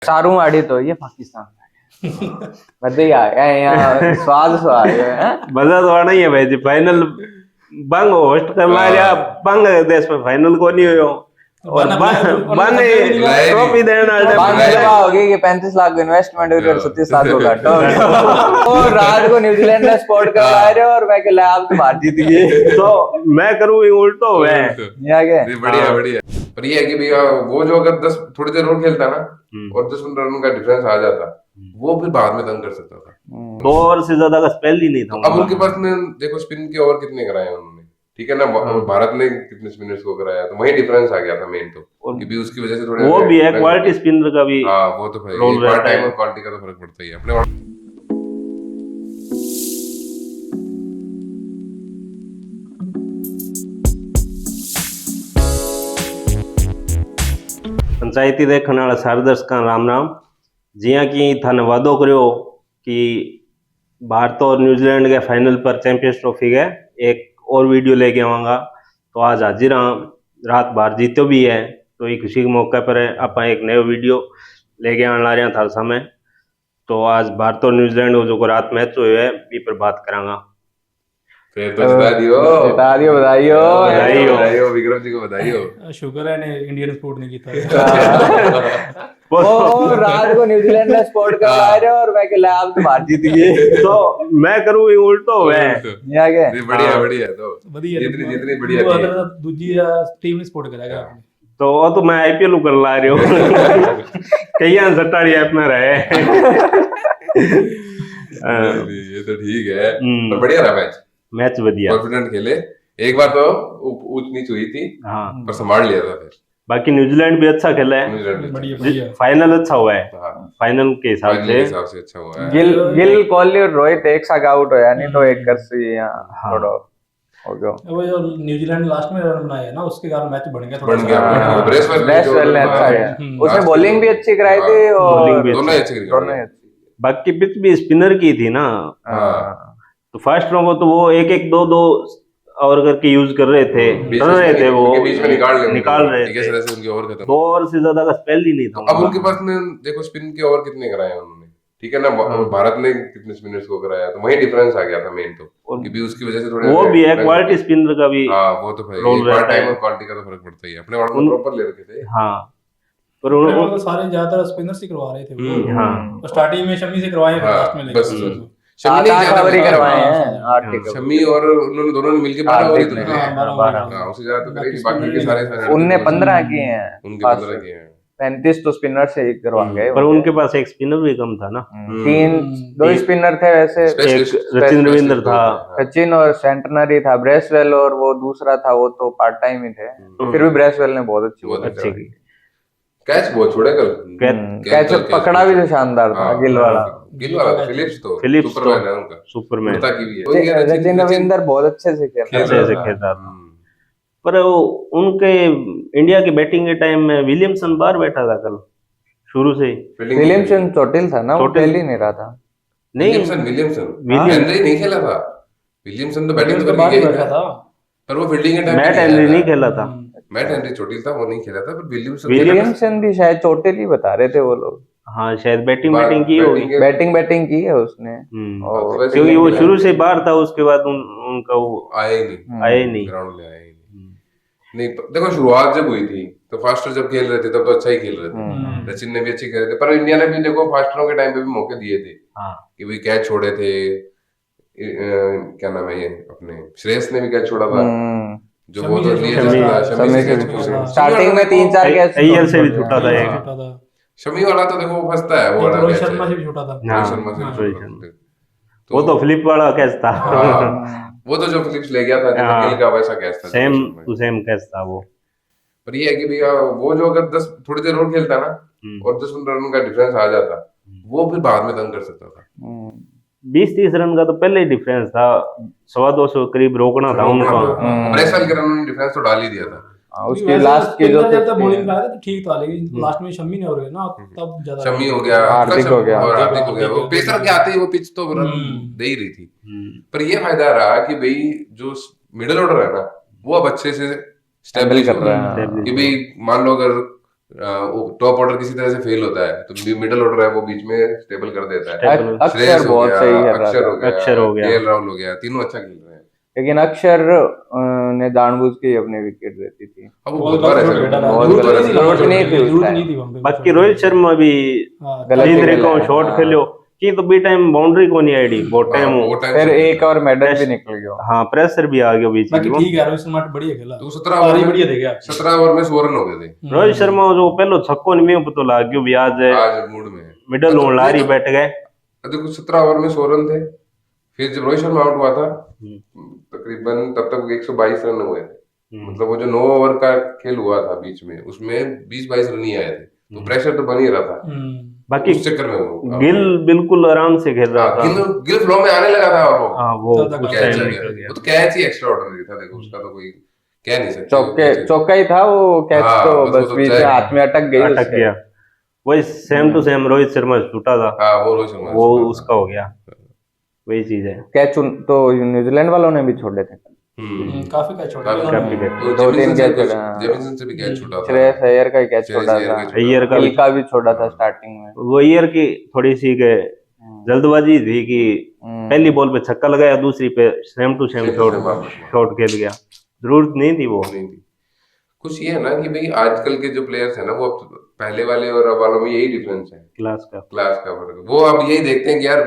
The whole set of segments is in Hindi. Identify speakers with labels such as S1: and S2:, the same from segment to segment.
S1: सारू आड़ी तो ये पाकिस्तान बदे आ गया यहाँ स्वाद है
S2: मजा तो आना ही है भाई जी। फाइनल बंग होस्ट करना या बांग्लादेश में फाइनल को नहीं हुयो और बने ट्रॉफी देना
S1: होगी कि 35 लाख इन्वेस्टमेंट और 37 लाख को घाटा हो गया और रात को न्यूजीलैंड ने स्पोर्ट करवा रहे हो और मैं कहला आप तो बात जीत गए
S2: तो मैं करूँ उल्टो है
S1: ये क्या
S3: बढ़िया बढ़िया। पर ये है कि भैया वो जो अगर 10 थोड़ी देर और खेलता ना और 10-15 रन का डिफरेंस आ जाता वो फिर बाद में तंग कर सकता था।
S2: 2 ओवर से ज्यादा का स्पेल ही नहीं था।
S3: अब उनके पास में देखो स्पिन के ओवर कितने कराए उन्होंने, ठीक है ना। भारत ने कितने स्पिनर्स को कराया तो वही डिफरेंस आ गया था मेन तो कि भी उसकी वजह से थोड़े
S2: वो भी है क्वालिटी स्पिनर का भी।
S3: हाँ वो तो भाई पार्ट टाइम और क्वालिटी का तो फर्क पड़ता ही है अपने।
S2: पंचायती देखने वाला सारे दर्शकों राम राम। जिया कि थाने वादो करो कि भारत और न्यूजीलैंड के फाइनल पर चैंपियंस ट्रॉफी के एक और वीडियो लेके आवांगा। तो आज हाजिर हाँ, रात बाहर जीतो भी है तो एक खुशी के मौके पर आप एक नया वीडियो लेके आने ला रहे हैं थारे सामने। तो आज भारत और न्यूजीलैंड को जो रात मैच हुए है बी पर बात करांगा।
S3: फिर तो बधाइयो विक्रम जी को बधाइयो।
S4: शुक्र है ने इंडियन स्पोर्ट ने जीता
S1: और रात को न्यूजीलैंड ने स्पोर्ट करवा रहे हो और मैं कहला आप तो बात जीत गए तो
S2: मैं करूँ उल्टो है
S1: ये क्या
S3: बढ़िया बढ़िया। तो जितनी बढ़िया
S4: दूसरी टीम ने सपोर्ट करेगा
S2: तो वो तो मैं आईपीएल कर ला रही हूँ कई सट्टाड़ी ऐप में रहे
S3: ये तो ठीक है पर बढ़िया रहा
S2: मैच बढ़िया
S3: कॉन्फिडेंट खेले। एक बार तो ऊंच नीच हुई थी पर संभाल लिया था। फिर बाकी
S2: न्यूजीलैंड भी अच्छा खेला है, फाइनल अच्छा हुआ है। फाइनल के हिसाब से
S3: अच्छा हुआ है।
S1: गिल कोहली और रोहित एक साथ आउट होया नहीं तो एक कर से यहां थोड़ा हो गया।
S4: वो जो न्यूजीलैंड लास्ट में रन बनाया ना उसके कारण मैच बन गया
S3: ब्रेसवेल
S1: ने अच्छा है, उसने बॉलिंग भी अच्छी कराई थी और
S3: दोनों अच्छी।
S2: बाकी पिच भी स्पिनर की थी ना तो फर्स्ट को तो वो एक 2 ओवर करके यूज कर रहे थे वो
S3: बीच में निकाल रहे थे उनके ओवर खत्म।
S2: 2 ओवर से ज्यादा का स्पेल ही नहीं था।
S3: अब उनके पास में देखो स्पिन के ओवर कितने कराए उन्होंने, ठीक है ना। भारत ने कितने स्पिनर्स को कराया तो वही डिफरेंस आ गया था मेन तो कि भी उसकी वजह से थोड़े
S2: वो भी है क्वालिटी स्पिनर का भी।
S3: हां वो तो भाई पार्ट टाइम और क्वालिटी का तो फर्क पड़ता ही है। अपने वाले प्रॉपर ले रखे थे।
S2: हां पर
S4: उन्होंने तो सारे ज्यादातर स्पिनर से करवा रहे थे। हां स्टार्टिंग में शमी से करवाए फिर लास्ट में लेके
S1: शमी ने ज्यादा करवाए हैं
S3: शमी और उन्होंने दोनों ने मिलके 12 ओवर ही तो 12 उससे ज्यादा तो करेगी। बाकी के सारे
S1: उनने 15 किए हैं,
S3: उनके 15 किए हैं।
S1: 35 तो स्पिनर से ही करवा गए
S2: पर उनके पास एक स्पिनर भी कम था ना।
S1: 2 स्पिनर थे वैसे,
S2: एक सचिन रविंद्र था,
S1: सचिन और सेंटनरी था ब्रेसवेल और वो दूसरा था वो तो पार्ट टाइम ही थे। फिर भी ब्रेसवेल ने बहुत अच्छी की।
S3: कैच बहुत छोड़े कल,
S1: कैच पकड़ा भी तो शानदार था। गिल वाला
S3: फिलिप्स तो सुपरमैन है उनका,
S2: सुपरमैन
S3: की भी है।
S1: सचिन रविंद्र बहुत अच्छे से
S2: खेलता था। पर उनके इंडिया की बैटिंग के टाइम में विलियमसन बाहर बैठा था कल शुरू से।
S1: विलियमसन चोटिल था ना, वो खेल ही नहीं रहा था।
S3: विलियमसन हेनरी नहीं खेला था। विलियमसन तो बैटिंग तो करके बैठा था पर वो फील्डिंग के टाइम
S2: मैट हेनरी नहीं खेला था।
S3: मैट हेनरी चोटिल था, वो नहीं खेला था। पर
S1: विलियमसन भी शायद चोटिल ही बता रहे थे वो लोग।
S2: हाँ शायद बैटिंग की होगी,
S1: बैटिंग की है उसने
S2: क्योंकि वो शुरू से बाहर था। उसके बाद उनका वो
S3: आया ही नहीं ग्राउंड में आया ही नहीं। देखो शुरुआत जब हुई थी तो फास्टर जब खेल रहे थे तब तो अच्छा ही खेल रहे थे। सचिन ने भी अच्छे खेले थे पर इंडिया ने भी देखो फास्टरों के टाइम पे भी मौके दिए थे कि भाई कैच छोड़े थे। क्या नाम है ये अपने श्रेयस ने भी कैच छोड़ा था जो बहुत
S1: स्टार्टिंग में 3-4 कैच
S2: अय्यर से भी छूटा था।
S3: शमी वाला तो देखो फंसता है, वो वाला
S4: रोहित शर्मा से भी छोटा था।
S2: वो तो फ्लिप वाला कैच था।
S3: वो तो जो फिलिप्स ले गया था गिल का वैसा कैच था,
S2: सेम कैच था वो।
S3: पर ये है कि भैया वो जो अगर 10 थोड़ी देर और खेलता ना और 10-15 रन का डिफरेंस आ जाता वो फिर बाद में तंग कर सकता था।
S2: 20-30 रन का तो पहले ही डिफरेंस था, 250 करीब रोकना था उनको।
S3: ब्रेसवेल के रन डिफरेंस तो डाल ही दिया था।
S1: उसके लास्ट की जो
S4: जब बॉलिंग पे आया तो ठीक था लेकिन लास्ट में शमी ने हो गया ना तब ज्यादा
S3: शमी हो गया, हार्दिक हो गया। वो पेसर के आते ही वो पिच तो रन दे ही रही थी। पर ये फायदा रहा कि भाई जो मिडिल ऑर्डर है ना वो अब अच्छे से स्टेबलिश कर रहा है कि भाई मान लो अगर टॉप ऑर्डर किसी तरह से फेल होता है तो मिडिल ऑर्डर है वो बीच में स्टेबल कर देता है।
S2: Stable।
S3: श्रेयस
S1: अक्षर
S3: हो
S1: बहुत
S3: गया,
S1: सही है
S3: अक्षर हो गया,
S2: अक्षर हो गया।
S3: केएल राहुल हो गया, तीनों अच्छा खेल रहे हैं।
S1: लेकिन अक्षर ने जानबूझ के ही अपने विकेट देती थी।
S3: अब वो
S4: बहुत
S3: बहुत बार
S4: गलत
S3: ऐसा
S4: बेटा
S3: करता है।
S1: बहुत
S4: जरूरत
S1: गलत,
S4: नहीं थी
S1: जरूरत
S4: वहाँ
S1: नहीं
S4: पे,
S1: थी उस
S4: जरूरत
S1: time।
S4: नहीं थी वहाँ पे।
S2: बाकी रोहित शर्मा भी
S4: हाँ,
S1: गलत
S2: तीन
S1: ही
S2: तरीकों
S1: खेला है,
S2: शॉट
S1: हाँ।
S2: खेलो की तो बी टाइम बाउंड्री को नहीं आईडी बहुत टाइम
S3: वो टाइम
S1: फिर
S3: से
S1: एक और मेडल भी निकल गया।
S2: हाँ प्रेशर भी आ गया बीच
S4: बाकी
S2: में।
S4: ठीक है, रोहित शर्मा बढ़िया खेला।
S3: तो 17
S4: पारी
S3: ओवर में
S4: बढ़िया दे गया।
S3: 17 ओवर में 100 रन हो गए थे।
S2: रोहित शर्मा जो पहले छक्को नहीं में तो लाग गयो भी आज
S3: आज मूड में है।
S2: मिडल
S3: मतलब
S2: लारी
S3: ये तो-
S2: बैठ गए।
S3: देखो 17 ओवर में 100 रन थे। फिर जब रोहित शर्मा आउट हुआ था तकरीबन तब तक 122 रन हुए थे। मतलब वो जो 9 ओवर का खेल हुआ था बीच में उसमें 20-22 रन ही आए थे तो प्रेशर तो बन ही रहा था।
S2: बाकी
S3: उस चक्कर में वो
S2: गिल बिल्कुल आराम से खेल रहा था।
S3: गिल फ्लो में आने लगा था और वो
S2: हाँ वो
S4: तब तक
S2: उस
S3: कैच
S2: टाइम
S3: आ
S2: निकल
S3: गया।
S2: गया।
S3: वो तो कैच ही एक्स्ट्रा ऑर्डिनरी था। देखो उसका तो कोई कह नहीं सकते।
S1: चौका ही था वो कैच,
S3: हाँ,
S1: तो
S3: बस वो
S1: बस
S3: तो
S1: बीच में
S3: जाएगा।
S1: हाथ में अटक गई
S2: अटक
S1: उसके।
S2: गया। वही same to same Rohit Sharma छूटा था
S3: हाँ वो रोहित शर्मा
S2: वो
S3: से
S2: उसका हो गया। वही चीज है।
S1: कैच तो न्यूजीलैंड वालों ने भी छोड़े थे।
S4: काफी कैच छोड़ा
S3: काफी-
S2: काफी कैच।
S3: तो
S1: दो तीन
S3: जेमिसन से
S1: कैच,
S3: कुछ-
S1: हाँ।
S3: जेमिसन से भी कैच छूटा था।
S1: श्रेयस अय्यर का ही कैच
S3: श्रेयस
S1: छोड़ा
S3: अय्यर
S1: था,
S3: का
S2: अय्यर का
S1: गिल का भी छोड़ा था स्टार्टिंग में।
S2: वो ईयर की थोड़ी सी के जल्दबाजी थी कि पहली बॉल पे छक्का लगाया दूसरी पे सेम टू सेम शॉट खेल गया। जरूरत नहीं थी वो।
S3: नहीं थी। कुछ ये है ना कि भाई आजकल के जो प्लेयर्स है ना वो अब पहले वाले और अब वालों में यही डिफरेंस है,
S2: क्लास का
S3: क्लास का फर्क। वो अब यही देखते हैं कि यार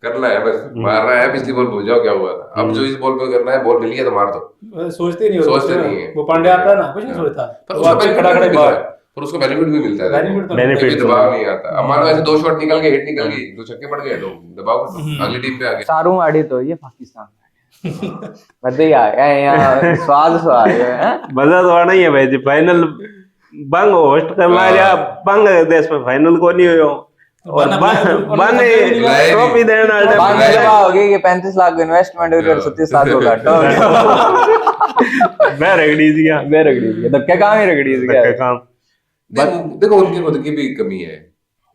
S3: करना है बस, मारना है, पिछली बॉल भूल जाओ क्या हुआ था। अब जो इस बॉल पे करना है, बॉल मिली है तो मार दो।
S4: सोचते नहीं हो,
S3: सोचते नहीं है।
S4: वो पांड्या आता है ना, कुछ नहीं सोचता।
S3: पर
S4: वो
S3: उसका
S4: आके
S3: बेनिफिट
S4: खड़ा खड़े
S3: भी मिलता
S4: बाहर
S3: है, पर उसको बेनिफिट भी मिलता है।
S4: बेनिफिट तो
S2: Benefit
S3: कोई दबाव नहीं आता। अब मान लो ऐसे 2 शॉट निकल गए, हिट निकल गई, 2 छक्के पड़ गए तो दबाव अगली टीम पे आ गया।
S1: सारू आड़ी तो ये पाकिस्तान बढ़िया है यहाँ, स्वाद है।
S2: मजा तो आना ही है भाई जी। फाइनल बंग होस्ट करना या बांग्लादेश में फाइनल को नहीं हुयो और बने ट्रॉफी देना
S1: बाद में जब होगी कि 35 लाख इन्वेस्टमेंट और 37 लाख को घाटा हो गया।
S2: मैं रगड़ी दिया
S1: मैं रगड़ी दिया, धक्के काम ही रगड़ी दिया।
S2: धक्का काम।
S3: देखो उनकी खुद की भी कमी है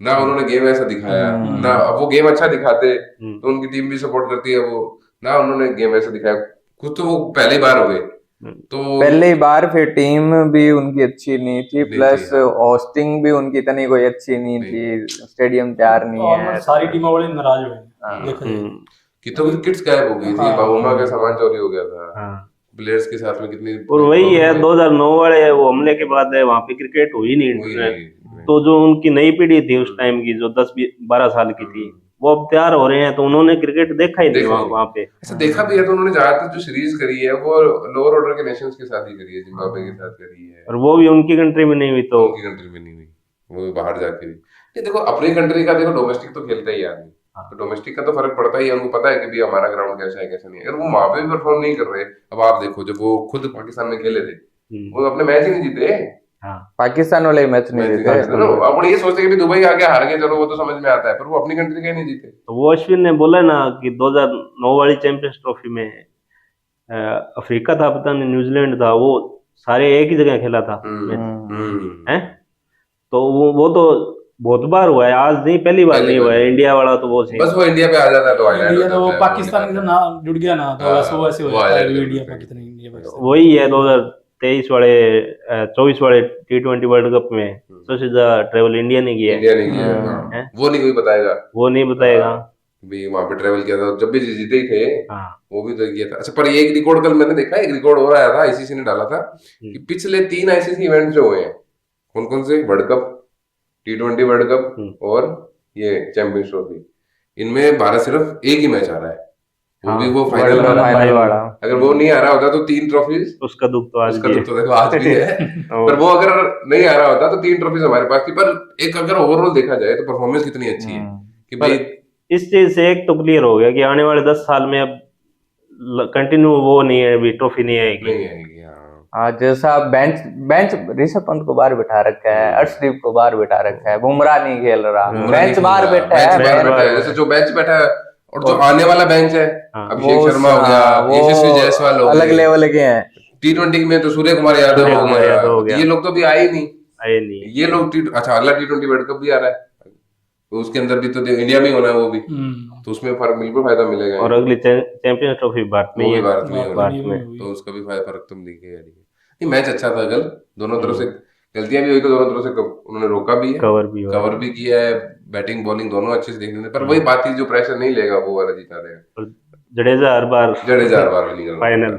S3: ना, उन्होंने गेम ऐसा दिखाया ना। अब वो गेम अच्छा दिखाते तो उनकी टीम भी सपोर्ट करती है, वो ना उन्होंने गेम ऐसा दिखाया। खुद तो वो पहली बार हो गए तो
S1: पहली बार, फिर टीम भी उनकी अच्छी नहीं थी, प्लस
S3: हाँ।
S1: होस्टिंग भी उनकी इतनी कोई अच्छी नहीं थी, स्टेडियम तैयार नहीं है।
S4: और सारी टीमों वाले नाराज हुए देखो जी।
S3: कितनों की किट्स गायब हो गई थी, बाबूमा का सामान चोरी हो गया था, प्लेयर्स के साथ में कितनी।
S2: और वही है 2009 वाले वो हमले के बाद है वहां पे क्रिकेट हुई नहीं। तो जो उनकी नई पीढ़ी थी उस टाइम की, जो 10-12 साल की थी, वो अब तैयार हो रहे हैं तो उन्होंने क्रिकेट देखा ही नहीं वहां पे।
S3: ऐसा देखा भी है तो उन्होंने ज्यादातर जो सीरीज करी है वो लोअर ऑर्डर के नेशंस के साथ ही करी है, जिम्बाब्वे के साथ करी है,
S2: और वो भी उनकी कंट्री में नहीं हुई तो
S3: उनकी कंट्री में नहीं हुई, वो बाहर जाके हुई। ये देखो अपनी कंट्री का, देखो डोमेस्टिक तो खेलता ही आदमी, तो डोमेस्टिक का तो फर्क पड़ता ही है। उनको पता है कि भी हमारा ग्राउंड कैसा है कैसा नहीं है। अगर वो वहां पे भी परफॉर्म नहीं कर रहे, अब आप देखो जब वो खुद पाकिस्तान में खेले थे वो अपने मैच ही नहीं जीते।
S1: पाकिस्तान वाले मैच नहीं जीते।
S3: अब ये सोचते कि भी दुबई आके हार गए, चलो वो तो समझ में आता है, पर वो अपनी कंट्री के नहीं जीते।
S2: तो वो अश्विन ने बोला ना कि 2009 वाली चैंपियंस ट्रॉफी में अफ्रीका था, पता नहीं न्यूजीलैंड था, वो सारे एक ही जगह खेला था हैं। तो वो तो बहुत बार हुआ है, आज नहीं, पहली बार नहीं हुआ है। इंडिया वाला तो वो
S3: बस वो इंडिया पे आ जाता है तो
S4: इंडिया तो वो पाकिस्तान के नाम जुड़ गया ना, तो बस वो ऐसे हो जाता है। इंडिया पाकिस्तान, इंडिया पाकिस्तान
S2: वही है 2023 वाले 24 वाले T20 वर्ल्ड कप में सबसे ज्यादा ट्रेवल इंडिया ने किया
S3: है। वो नहीं कोई बताएगा,
S2: वो नहीं बताएगा
S3: भी वहां पे ट्रेवल किया था, जब भी जीते ही थे वो भी तो किया था। अच्छा, पर ये एक रिकॉर्ड कल मैंने देखा, एक रिकॉर्ड हो रहा था, आईसीसी ने डाला था कि पिछले 3 आईसीसी इवेंट जो हुए हैं, कौन कौन से, world cup, T20 world cup और ये चैंपियंस ट्रॉफी, इनमें भारत सिर्फ एक ही मैच आ रहा है, वो भी वो फाइनल वाला। अगर वो नहीं आ रहा होता तो 3 ट्रॉफीज,
S2: उसका दुख तो आज
S3: देखो आज भी है। पर वो अगर नहीं आ रहा होता तो 3 ट्रॉफीज हमारे पास थी। पर एक अगर ओवरऑल देखा जाए तो परफॉर्मेंस कितनी अच्छी है कि भाई
S2: इस चीज से एक तो क्लियर हो गया कि आने वाले 10 साल में अब कंटिन्यू वो नहीं है, अभी ट्रॉफी नहीं आएगी।
S1: आज जैसा बेंच ऋषभ पंत को बाहर बिठा रखा है, अर्शदीप को बाहर बिठा रखा है, बुमराह नहीं खेल रहा, बेंच बाहर बैठा है।
S3: जैसे जो बेंच बैठा है और जो आने वाला बेंच है, अभिषेक शर्मा हो गया, यशस्वी जायसवाल हो गया,
S1: अलग लेवल के हैं।
S3: T20 में तो सूर्य कुमार यादव हो गया, ये लोग तो भी आए ही नहीं। ये लोग अच्छा, अगला T20 वर्ल्ड कप भी आ रहा है तो उसके अंदर भी तो इंडिया में होना है वो भी, तो उसमें फर्क बिल्कुल फायदा मिलेगा।
S2: और अगली चैंपियंस ट्रॉफी भारत में
S3: भारत में तो उसका भी फर्क तुम दिखेगा। नहीं, मैच अच्छा था कल, दोनों तरफ से गलतियां भी हुई तो दोनों तरफ से उन्होंने रोका भी है,
S2: कवर भी हुआ।
S3: कवर भी किया है, बैटिंग बॉलिंग दोनों अच्छे से देखने थे। पर वही बात थी, जो प्रेशर नहीं लेगा वो वाला जीता देगा।
S2: और जडेजा हर बार
S3: बार विनिंग करवा
S2: फाइनल,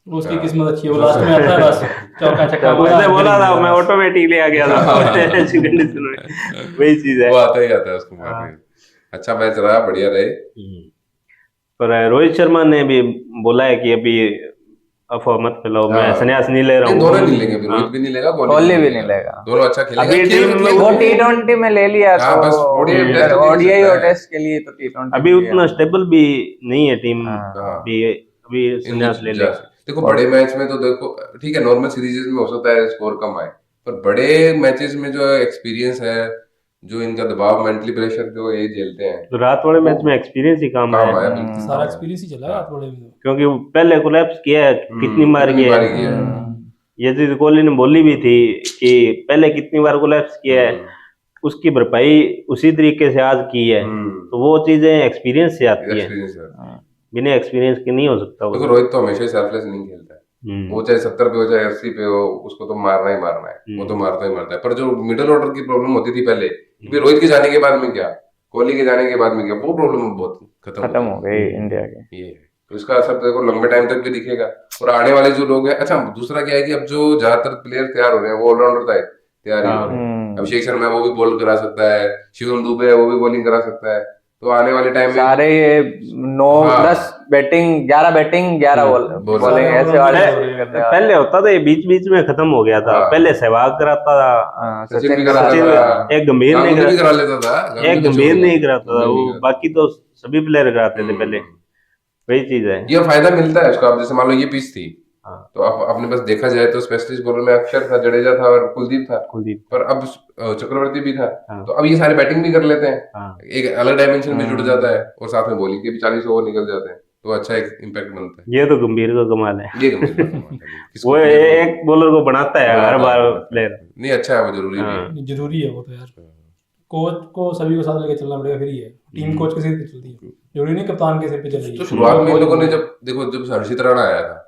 S4: उसकी किस्मत अच्छी है, वो लास्ट में आता है बस चौका छक्का
S2: मैंने बोला था, मैं ऑटोमेटिकली आ गया था ऐसी कंडीशन में, वही चीज है।
S3: वो आता ही आता है उसको मारने। अच्छा मैच रहा, बढ़िया रहे।
S2: पर रोहित शर्मा ने भी बोला है कि अभी अफवाह मत फैलाओ, मैं संन्यास नहीं ले रहा हूँ।
S3: दोनों नहीं लेंगे, रोहित भी नहीं लेगा,
S1: कोहली भी नहीं लेगा।
S3: दोनों अच्छा खेलेंगे।
S2: अभी टीम में
S1: वो T20 में ले लिया
S3: हाँ,
S1: तो
S3: बस
S1: ओडीआई और टेस्ट के लिए तो T20
S2: अभी उतना स्टेबल भी नहीं है टीम,
S3: हाँ।
S2: अभी संन्यास ले ले।
S3: देखो बड़े मैच में तो देखो ठीक है, नॉर्मल सीरीज में हो सकता है स्कोर कम आए, पर बड़े मैचेस में जो एक्सपीरियंस है, जो इनका दबाव, मेंटली प्रेशर जो ये झेलते हैं,
S2: तो रात वाले मैच में एक्सपीरियंस ही काम
S3: काम
S2: आया,
S3: आया बिल्कुल।
S4: सारा एक्सपीरियंस ही चला है रात वाले में,
S2: क्योंकि वो पहले कोलैप्स किया है, कितनी बार किया
S3: बारी
S2: है।
S3: किया है।
S2: ये चीज कोहली ने बोली भी थी कि पहले कितनी बार कोलैप्स किया है, उसकी भरपाई उसी तरीके से आज की है। तो वो चीजें एक्सपीरियंस से आती है,
S3: एक्सपीरियंस है।
S2: बिना एक्सपीरियंस के नहीं हो सकता वो।
S3: देखो रोहित तो हमेशा सेल्फलेस नहीं खेलता है, वो चाहे 70 पे हो चाहे 80 पे हो, उसको तो मारना ही मारना है, वो तो मारता ही मारता है। पर जो मिडिल ऑर्डर की प्रॉब्लम होती थी पहले, कि रोहित के जाने के बाद में क्या, कोहली के जाने के बाद में क्या, वो प्रॉब्लम बहुत
S1: खत्म हो गई इंडिया के।
S3: ये है, तो इसका असर देखो लंबे टाइम तक भी दिखेगा। और आने वाले जो लोग हैं, अच्छा दूसरा क्या है कि अब जो ज्यादातर प्लेयर तैयार हो रहे हैं वो ऑलराउंडर तैयार ही हो रहे हैं। अभिषेक शर्मा है, वो भी बॉल करा सकता है, शिवम दुबे है, वो भी बॉलिंग करा सकता है। तो आने वाले टाइम में
S1: सारे ये 9-10 बैटिंग, 11 बैटिंग 11 बॉलिंग ऐसे वाले
S2: पहले होता था, ये बीच बीच में खत्म हो गया था। पहले सहवाग कराता था,
S3: सचिन भी कराता था,
S2: एक गंभीर नहीं
S3: गांगुली भी करा लेता था,
S2: एक गंभीर नहीं कराता था वो, बाकी तो सभी प्लेयर कराते थे पहले। वही चीज है,
S3: ये फायदा मिलता है उसका। अब जैसे मान लो ये पिच थी, तो अपने पास देखा जाए तो स्पेशलिस्ट बॉलर में अक्षर था, जडेजा था और कुलदीप था, पर अब चक्रवर्ती भी था। तो अब ये सारे बैटिंग भी कर लेते हैं, एक अलग डायमेंशन में जुड़ जाता है, और साथ में बॉलिंग के भी 40 ओवर निकल जाते हैं, तो अच्छा एक इम्पैक्ट बनता है।
S2: ये तो गंभीर का कमाल है,
S3: ये गंभीर का कमाल है।
S2: वो एक बॉलर को बनाता है हर बार प्लेयर।
S3: नहीं अच्छा है वो, जरूरी है,
S4: जरूरी है वो तो यार। कोच को सभी को साथ लेके चलना पड़ेगा, फिर ही है टीम कोच के सिर पे चलती है, जरूरी नहीं कप्तान के सिर पे चलेगी।
S3: तो शुरुआत में इन लोगों ने जब हर्षित राणा आया था,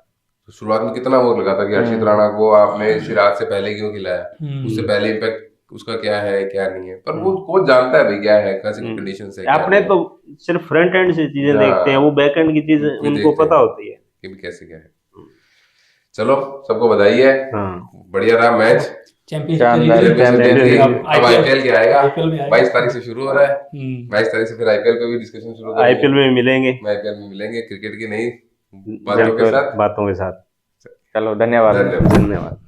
S3: तो शुरुआत में कितना वो लगा था कि हर्षित राणा को आपने सिराज से पहले क्यों खिलाया, उससे पहले इम्पैक्ट उसका क्या है क्या नहीं है। पर वो कोच जानता है भाई क्या है, कैसी कंडीशन से।
S2: अपने तो सिर्फ फ्रंट एंड से चीजें देखते हैं, वो बैक एंड की चीजें उनको पता होती है
S3: कि कैसे क्या है। चलो सबको बधाई है, बढ़िया रहा मैच। अब आईपीएल क्या आएगा, 22 तारीख से शुरू हो रहा है, 22 तारीख से फिर आईपीएल पे भी डिस्कशन शुरू करेंगे।
S2: आईपीएल में मिलेंगे,
S3: क्रिकेट की नई बातों के साथ।
S2: चलो
S1: धन्यवाद।
S3: धन्यवाद।